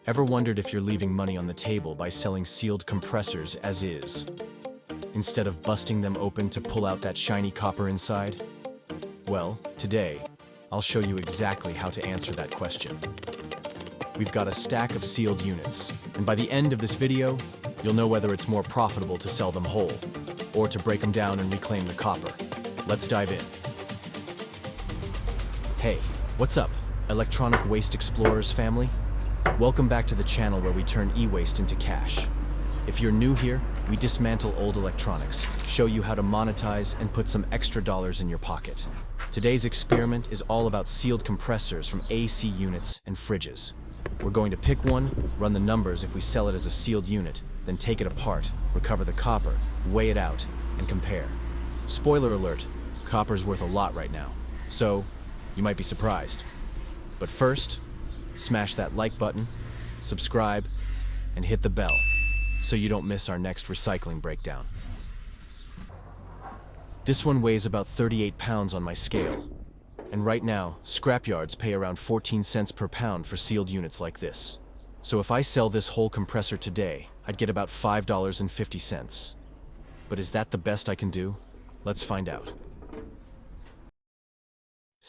Ever wondered if you're leaving money on the table by selling sealed compressors as is, instead of busting them open to pull out that shiny copper inside? Well, today, I'll show you exactly how to answer that question. We've got a stack of sealed units, and by the end of this video, you'll know whether it's more profitable to sell them whole, or to break them down and reclaim the copper. Let's dive in. Hey, what's up, Electronic Waste Explorers family? Welcome back to the channel where we turn e-waste into cash. If you're new here, we dismantle old electronics, show you how to monetize and put some extra dollars in your pocket. Today's experiment is all about sealed compressors from AC units and fridges. We're going to pick one, run the numbers if we sell it as a sealed unit, then take it apart, recover the copper, weigh it out, and compare. Spoiler alert, copper's worth a lot right now, so you might be surprised. But first, smash that like button, subscribe, and hit the bell so you don't miss our next recycling breakdown. This one weighs about 38 pounds on my scale, and right now, scrapyards pay around 14 cents per pound for sealed units like this. So if I sell this whole compressor today, I'd get about $5.50. But is that the best I can do? Let's find out.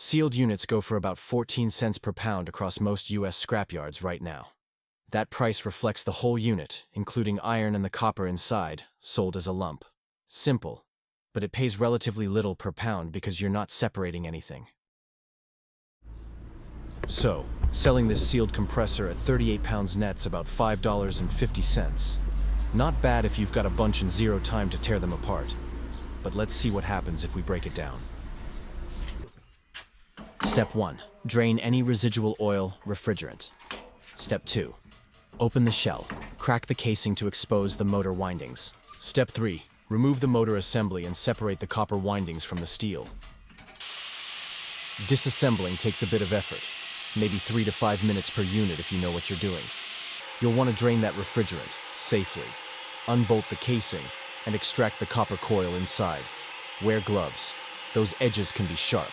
Sealed units go for about 14 cents per pound across most US scrapyards right now. That price reflects the whole unit, including iron and the copper inside, sold as a lump. Simple, but it pays relatively little per pound because you're not separating anything. So, selling this sealed compressor at 38 pounds net's about $5.50. Not bad if you've got a bunch and zero time to tear them apart. But let's see what happens if we break it down. Step 1. Drain any residual oil, refrigerant. Step 2. Open the shell. Crack the casing to expose the motor windings. Step 3. Remove the motor assembly and separate the copper windings from the steel. Disassembling takes a bit of effort, maybe 3 to 5 minutes per unit if you know what you're doing. You'll want to drain that refrigerant safely, unbolt the casing, and extract the copper coil inside. Wear gloves. Those edges can be sharp.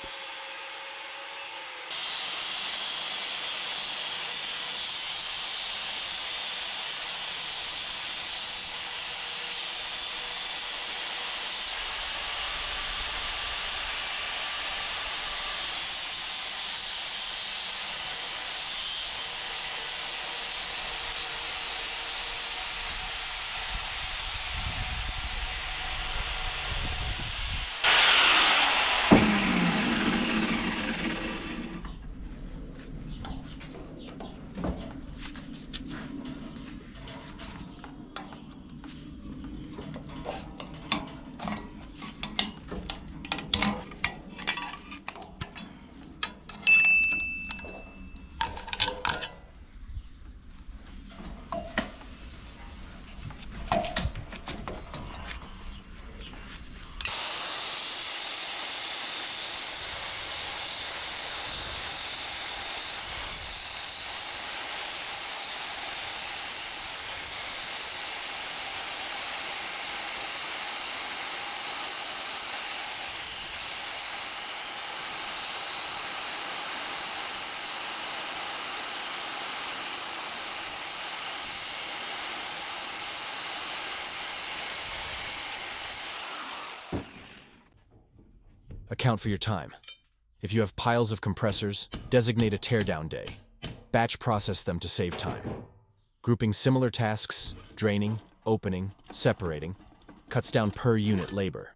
Account for your time. If you have piles of compressors, designate a teardown day. Batch process them to save time. Grouping similar tasks, draining, opening, separating, cuts down per unit labor.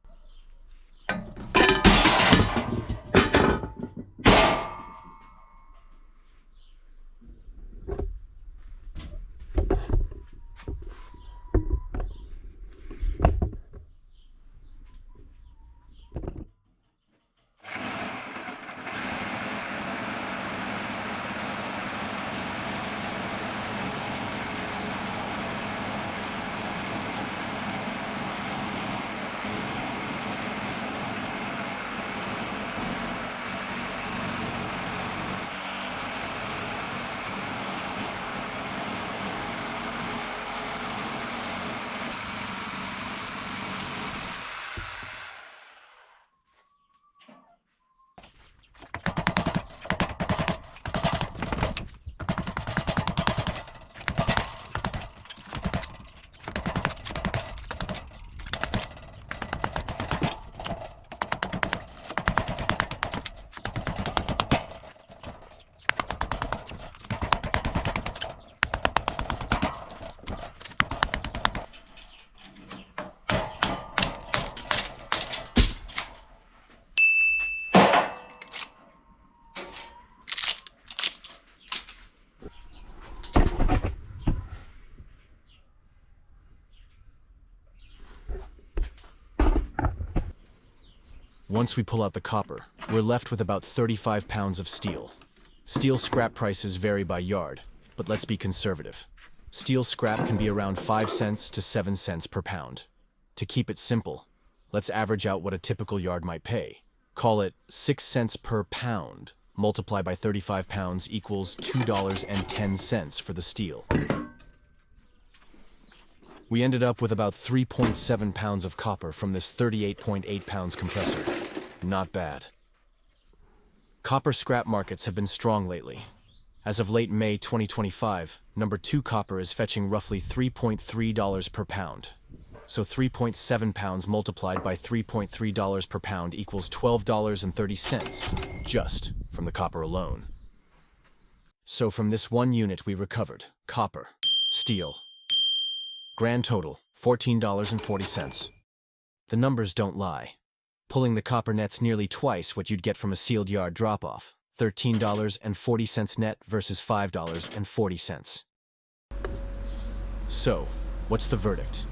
Once we pull out the copper, we're left with about 35 pounds of steel. Steel scrap prices vary by yard, but let's be conservative. Steel scrap can be around 5 cents to 7 cents per pound. To keep it simple, let's average out what a typical yard might pay. Call it 6 cents per pound. Multiply by 35 pounds equals $2.10 for the steel. We ended up with about 3.7 pounds of copper from this 38.8 pounds compressor. Not bad. Copper scrap markets have been strong lately. As of late May 2025, number 2 copper is fetching roughly $3.3 per pound. So 3.7 pounds multiplied by $3.3 per pound equals $12.30, just from the copper alone. So from this one unit we recovered copper, steel. Grand total, $14.40. The numbers don't lie. Pulling the copper net's nearly twice what you'd get from a sealed yard drop-off, $13.40 net versus $5.40. So, what's the verdict?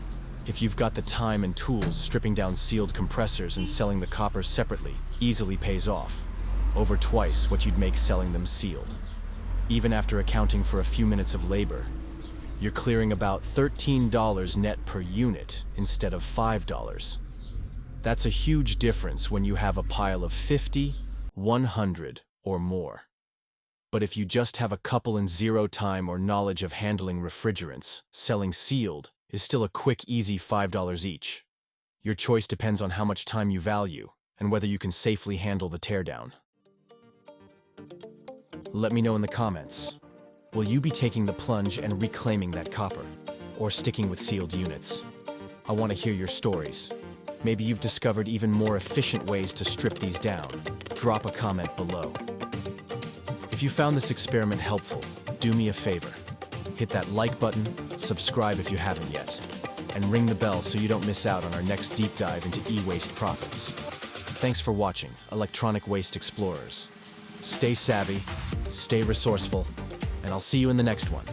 If you've got the time and tools, stripping down sealed compressors and selling the copper separately easily pays off. Over twice what you'd make selling them sealed. Even after accounting for a few minutes of labor, you're clearing about $13 net per unit instead of $5. That's a huge difference when you have a pile of 50, 100, or more. But if you just have a couple and zero time or knowledge of handling refrigerants, selling sealed is still a quick, easy $5 each. Your choice depends on how much time you value and whether you can safely handle the teardown. Let me know in the comments. Will you be taking the plunge and reclaiming that copper, or sticking with sealed units? I want to hear your stories. Maybe you've discovered even more efficient ways to strip these down. Drop a comment below. If you found this experiment helpful, do me a favor. Hit that like button, subscribe if you haven't yet, and ring the bell so you don't miss out on our next deep dive into e-waste profits. Thanks for watching, Electronic Waste Explorers. Stay savvy, stay resourceful, and I'll see you in the next one.